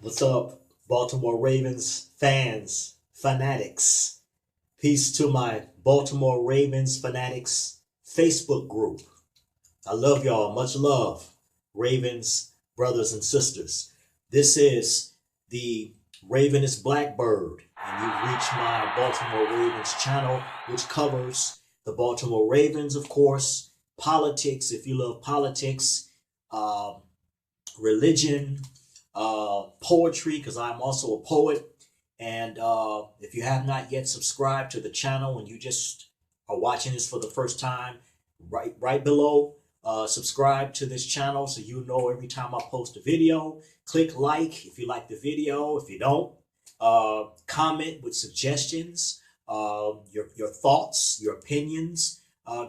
What's up, Baltimore Ravens fans, fanatics? Peace to my Baltimore Ravens fanatics Facebook group. I love y'all. Much love, Ravens brothers and sisters. This is the Ravenous Blackbird, and you've reached my Baltimore Ravens channel, which covers the Baltimore Ravens, of course, politics, if you love politics, um, religion, poetry, because I'm also a poet. And if you have not yet subscribed to the channel and you just are watching this for the first time, right below, subscribe to this channel so you know every time I post a video. Click like if you like the video. If you don't, comment with suggestions, your thoughts, your opinions.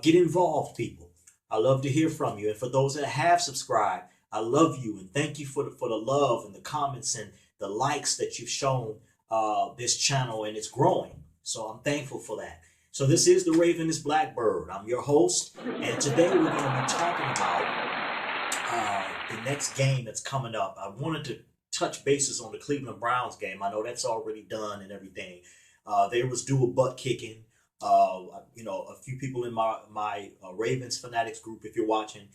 Get involved, people. I love to hear from you. And for those that have subscribed, I love you and thank you for the love and the comments and the likes that you've shown this channel, and it's growing. So I'm thankful for that. So this is the Ravenous Blackbird. I'm your host, and today we're going to be talking about the next game that's coming up. I wanted to touch bases on the Cleveland Browns game. I know that's already done and everything. They was due a butt kicking. A few people in my Ravens fanatics group, if you're watching,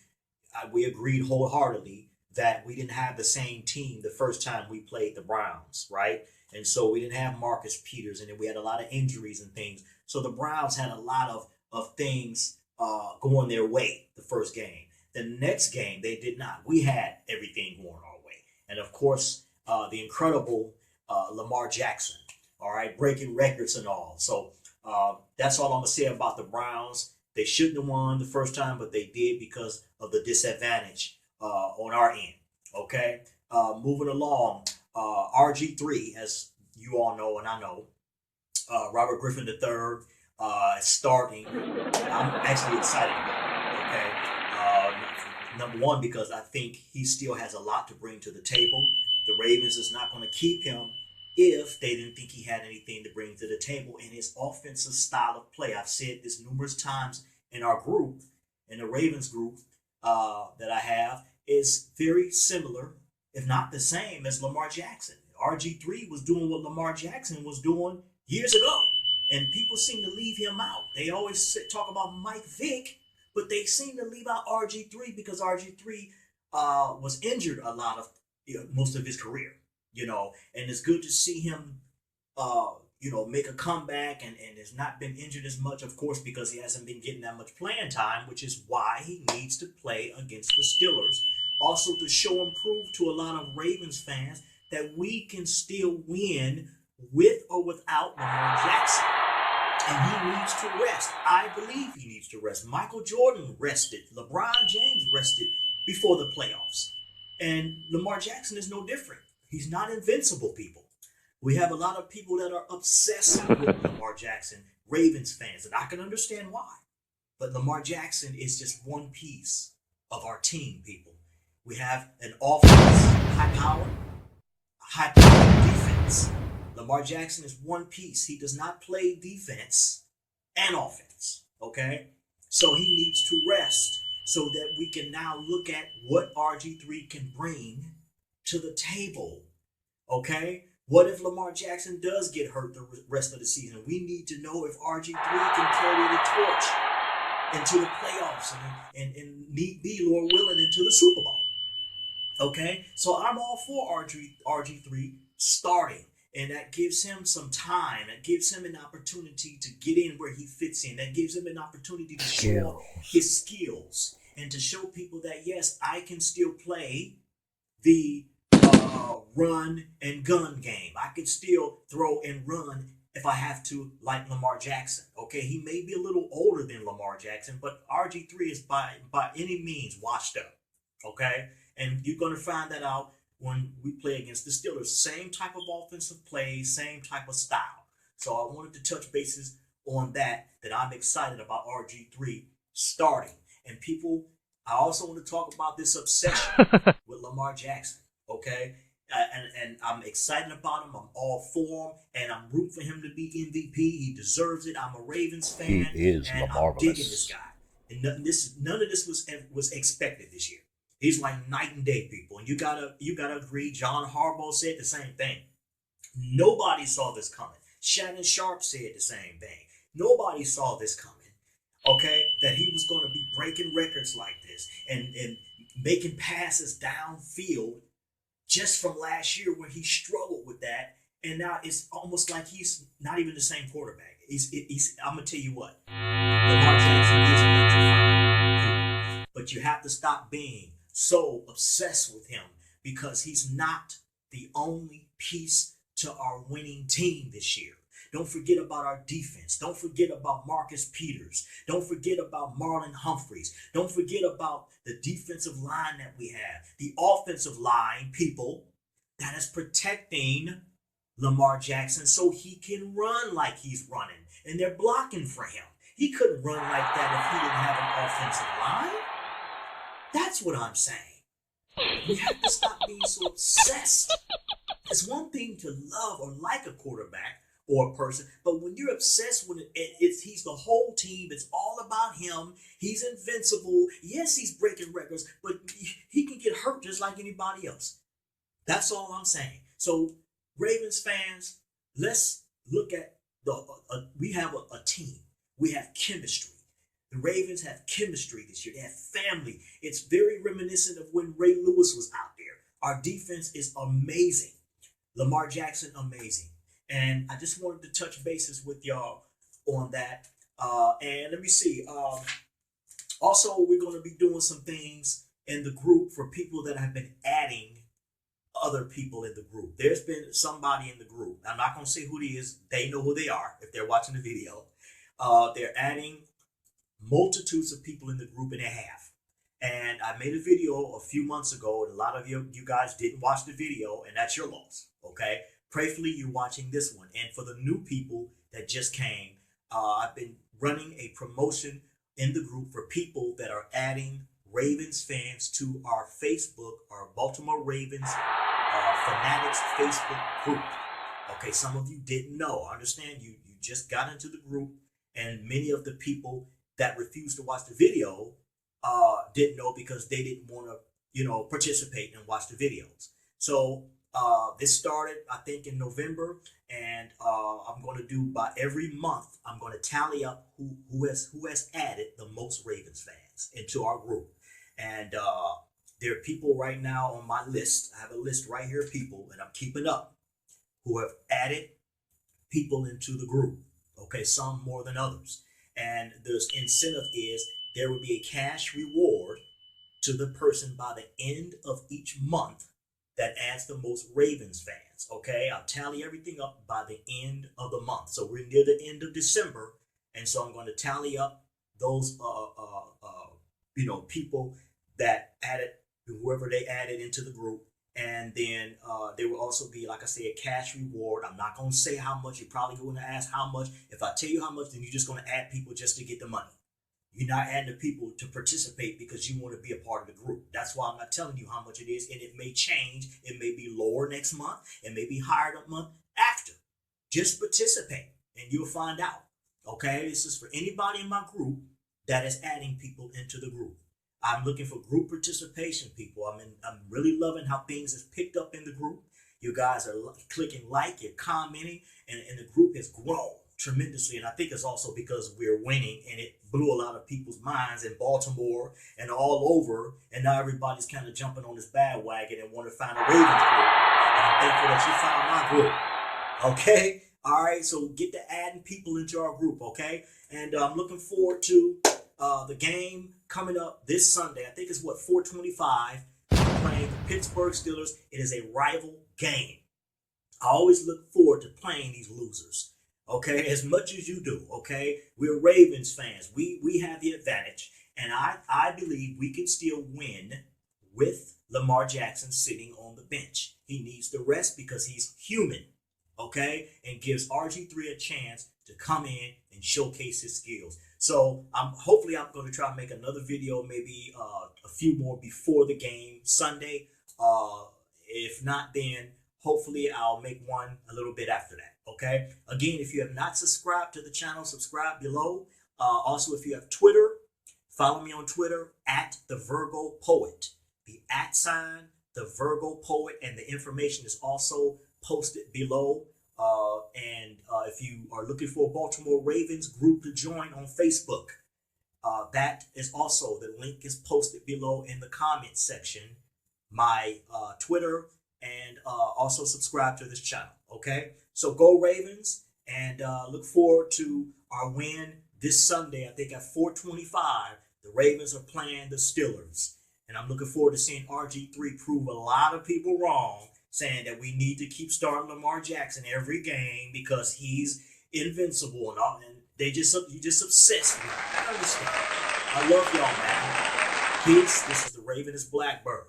we agreed wholeheartedly that we didn't have the same team the first time we played the Browns, right? And so we didn't have Marcus Peters, and then we had a lot of injuries and things. So the Browns had a lot of things going their way the first game. The next game, they did not. We had everything going our way. And of course, the incredible Lamar Jackson, all right, breaking records and all. So that's all I'm going to say about the Browns. They shouldn't have won the first time, but they did because of the disadvantage on our end. Okay, moving along, RG3, as you all know and I know, Robert Griffin III starting. I'm actually excited about it. Okay, number one because I think he still has a lot to bring to the table. The Ravens is not going to keep him if they didn't think he had anything to bring to the table in his offensive style of play. I've said this numerous times in our group, in the Ravens group that I have, is very similar, if not the same, as Lamar Jackson. RG3 was doing what Lamar Jackson was doing years ago, and people seem to leave him out. They always talk about Mike Vick, but they seem to leave out RG3 because RG3 was injured a lot of most of his career. And it's good to see him, make a comeback and has not been injured as much, of course, because he hasn't been getting that much playing time, which is why he needs to play against the Steelers. Also, to show and prove to a lot of Ravens fans that we can still win with or without Lamar Jackson. And he needs to rest. I believe he needs to rest. Michael Jordan rested. LeBron James rested before the playoffs. And Lamar Jackson is no different. He's not invincible, people. We have a lot of people that are obsessed with Lamar Jackson, Ravens fans, and I can understand why. But Lamar Jackson is just one piece of our team, people. We have an offense, high power defense. Lamar Jackson is one piece. He does not play defense and offense, okay? So he needs to rest so that we can now look at what RG3 can bring to the table, okay? What if Lamar Jackson does get hurt the rest of the season? We need to know if RG3 can carry the torch into the playoffs and need be, Lord willing, into the Super Bowl. Okay? So I'm all for RG3 starting. And that gives him some time. That gives him an opportunity to get in where he fits in. That gives him an opportunity to show his skills and to show people that, yes, I can still play the run and gun game. I could still throw and run if I have to, like Lamar Jackson. Okay, he may be a little older than Lamar Jackson, but RG3 is by any means washed up. Okay, and you're going to find that out when we play against the Steelers. Same type of offensive play, same type of style. So I wanted to touch bases on that I'm excited about RG3 starting. And people, I also want to talk about this obsession with Lamar Jackson. Okay, and I'm excited about him. I'm all for him, and I'm rooting for him to be MVP. He deserves it. I'm a Ravens fan, He is and I'm digging this LAMARvellous. guy. And none of this was expected this year. He's like night and day, people. And you gotta agree, John Harbaugh said the same thing. Nobody saw this coming. Shannon Sharp said the same thing. Nobody saw this coming. Okay, that he was going to be breaking records like this and making passes downfield just from last year where he struggled with that, and now it's almost like he's not even the same quarterback. I'm gonna tell you what, Lamar Jackson is electrifying, but you have to stop being so obsessed with him because he's not the only piece to our winning team this year. Don't forget about our defense. Don't forget about Marcus Peters. Don't forget about Marlon Humphreys. Don't forget about the defensive line that we have. The offensive line, people, that is protecting Lamar Jackson so he can run like he's running. And they're blocking for him. He couldn't run like that if he didn't have an offensive line. That's what I'm saying. We have to stop being so obsessed. It's one thing to love or like a quarterback or a person, but when you're obsessed with it, he's the whole team. It's all about him. He's invincible. Yes, he's breaking records, but he can get hurt just like anybody else. That's all I'm saying. So, Ravens fans, let's look at we have a team. We have chemistry. The Ravens have chemistry this year. They have family. It's very reminiscent of when Ray Lewis was out there. Our defense is amazing. Lamar Jackson, amazing. And I just wanted to touch bases with y'all on that. And let me see. Also, we're going to be doing some things in the group for people that have been adding other people in the group. There's been somebody in the group. I'm not going to say who it is. They know who they are if they're watching the video. They're adding multitudes of people in the group, and they have. And I made a video a few months ago, and a lot of you guys didn't watch the video, and that's your loss, okay? Prayerfully, you're watching this one. And for the new people that just came, I've been running a promotion in the group for people that are adding Ravens fans to our Facebook, our Baltimore Ravens Fanatics Facebook group. Okay, some of you didn't know. I understand you just got into the group, and many of the people that refused to watch the video didn't know because they didn't want to, participate and watch the videos. So this started, I think, in November, and I'm going to do by every month. I'm going to tally up who has added the most Ravens fans into our group, and there are people right now on my list. I have a list right here, people, and I'm keeping up, who have added people into the group. Okay, some more than others, and the incentive is there will be a cash reward to the person by the end of each month that adds the most Ravens fans. Okay, I'll tally everything up by the end of the month. So we're near the end of December, and so I'm going to tally up those people that added, whoever they added into the group, and then there will also be, like I say, a cash reward. I'm not going to say how much. You're probably going to ask how much. If I tell you how much, then you're just going to add people just to get the money. You're not adding the people to participate because you want to be a part of the group. That's why I'm not telling you how much it is, and it may change. It may be lower next month. It may be higher the month after. Just participate, and you'll find out. Okay, this is for anybody in my group that is adding people into the group. I'm looking for group participation, people. I'm really loving how things have picked up in the group. You guys are clicking like, you're commenting, and the group has grown tremendously. And I think it's also because we're winning, and it blew a lot of people's minds in Baltimore and all over. And now everybody's kind of jumping on this bandwagon and want to find a Ravens group. And I'm thankful that you found my group. Okay? All right, so get to adding people into our group, okay? And I'm looking forward to the game coming up this Sunday. I think it's 4:25. Playing the Pittsburgh Steelers. It is a rival game. I always look forward to playing these losers. Okay, as much as you do. Okay, we're Ravens fans. We have the advantage, and I believe we can still win with Lamar Jackson sitting on the bench. He needs the rest because he's human. Okay, and gives RG3 a chance to come in and showcase his skills. So hopefully I'm going to try to make another video, maybe a few more before the game Sunday. If not, then hopefully I'll make one a little bit after that. Okay. Again, if you have not subscribed to the channel, subscribe below. Also, if you have Twitter, follow me on Twitter at the VirgoPoet. the @, the VirgoPoet, and the information is also posted below. And if you are looking for a Baltimore Ravens group to join on Facebook, that is also, the link is posted below in the comments section, my Twitter, and also subscribe to this channel. Okay, so go Ravens, and look forward to our win this Sunday. I think at 4:25, the Ravens are playing the Steelers, and I'm looking forward to seeing RG3 prove a lot of people wrong, saying that we need to keep starting Lamar Jackson every game because he's invincible and all, and you just obsessed with him. I understand. I love y'all, man. Peace. This is the Ravenous Blackbird.